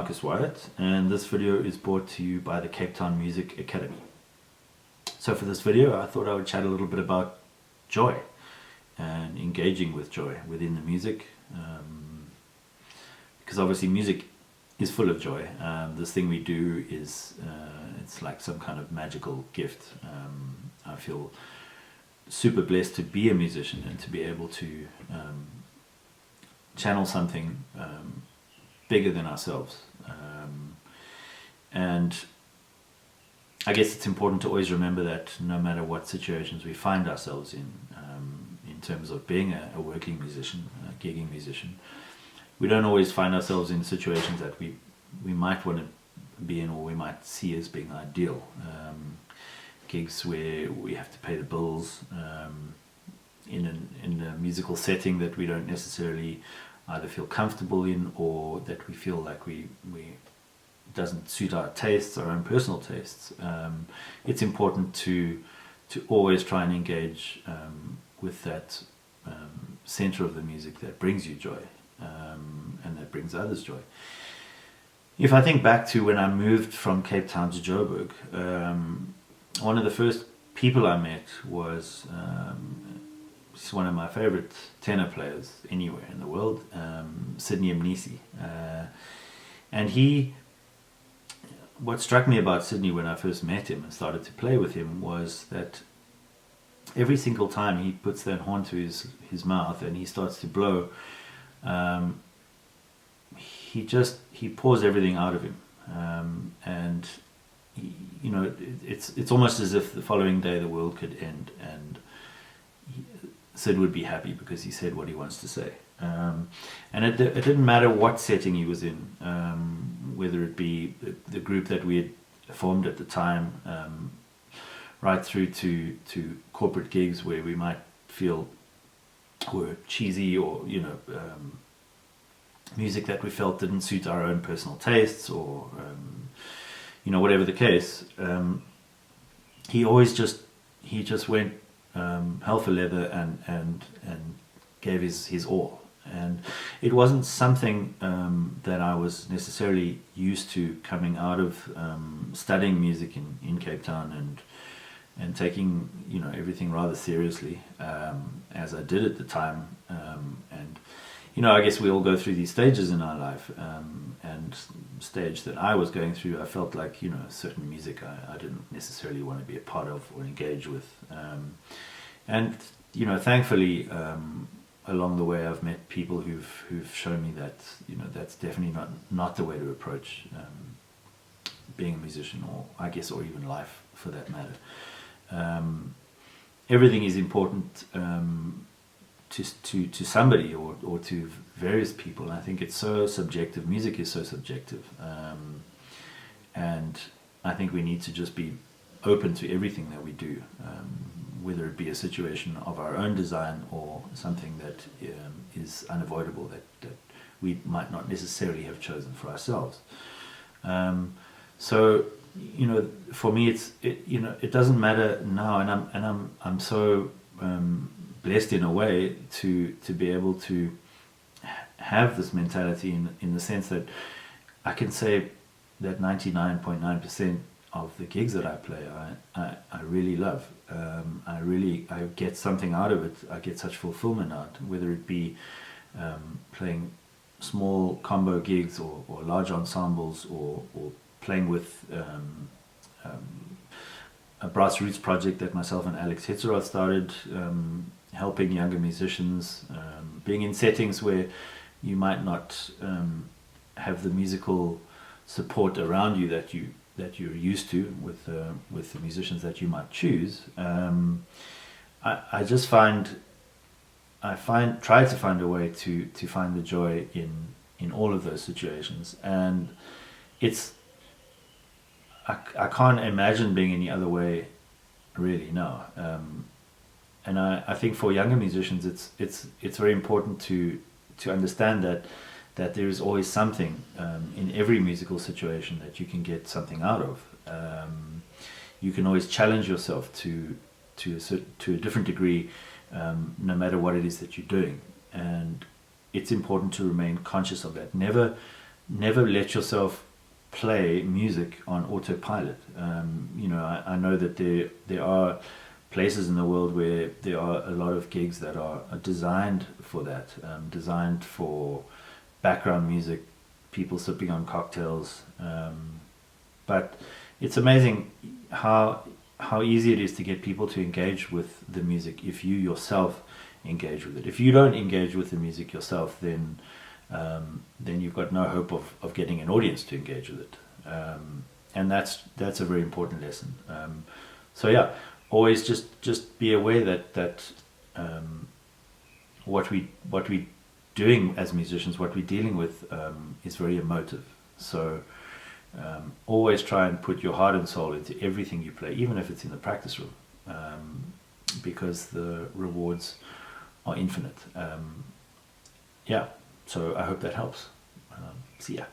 Marcus Wyatt, and this video is brought to you by the Cape Town Music Academy. So for this video I thought I would chat a little bit about joy and engaging with joy within the music, because obviously music is full of joy. This thing we do is it's like some kind of magical gift. I feel super blessed to be a musician and to be able to channel something bigger than ourselves, and I guess it's important to always remember that no matter what situations we find ourselves in terms of being a working musician, a gigging musician, we don't always find ourselves in situations that we might want to be in or we might see as being ideal. Gigs where we have to pay the bills in a musical setting that we don't necessarily either feel comfortable in, or that we feel like we doesn't suit our tastes, our own personal tastes. It's important to always try and engage with that center of the music that brings you joy, and that brings others joy. If I think back to when I moved from Cape Town to Joburg, one of the first people I met was one of my favorite tenor players anywhere in the world, Sydney Mnisi. And what struck me about Sydney when I first met him and started to play with him was that every single time he puts that horn to his mouth and he starts to blow, he pours everything out of him, and it's almost as if the following day the world could end and Sid would be happy because he said what he wants to say. And it didn't matter what setting he was in, whether it be the group that we had formed at the time, right through to corporate gigs where we might feel were cheesy, or music that we felt didn't suit our own personal tastes, or whatever the case. He just went hell for leather and gave his all. And it wasn't something that I was necessarily used to coming out of studying music in Cape Town and taking everything rather seriously, as I did at the time. And I guess we all go through these stages in our life, and stage that I was going through, I felt like certain music I didn't necessarily want to be a part of or engage with, and thankfully along the way I've met people who've shown me that that's definitely not the way to approach being a musician, or I guess, or even life for that matter. Everything is important to somebody or to various people, and I think it's so subjective. Music is so subjective, and I think we need to just be open to everything that we do, whether it be a situation of our own design or something that is unavoidable that we might not necessarily have chosen for ourselves. So for me it doesn't matter now, and I'm so blessed in a way to be able to have this mentality in the sense that I can say that 99.9% of the gigs that I play I really love. I get something out of it. I get such fulfillment out, whether it be playing small combo gigs or large ensembles, or playing with a brass roots project that myself and Alex Hitzeroth started, helping younger musicians, being in settings where you might not have the musical support around you that you're used to with the musicians that you might choose. I try to find a way to find the joy in all of those situations, and I can't imagine being any other way, really, no. And I think for younger musicians it's very important to understand that there is always something in every musical situation that you can get something out of. You can always challenge yourself to a different degree, no matter what it is that you're doing, and it's important to remain conscious of that. Never never let yourself play music on autopilot. I know that there are places in the world where there are a lot of gigs that are designed for that, designed for background music, people sipping on cocktails. But it's amazing how easy it is to get people to engage with the music if you yourself engage with it. If you don't engage with the music yourself, then you've got no hope of getting an audience to engage with it. And that's a very important lesson. So yeah, always just be aware that what we doing as musicians, what we're dealing with, is very emotive. So always try and put your heart and soul into everything you play, even if it's in the practice room, because the rewards are infinite. So I hope that helps. See ya.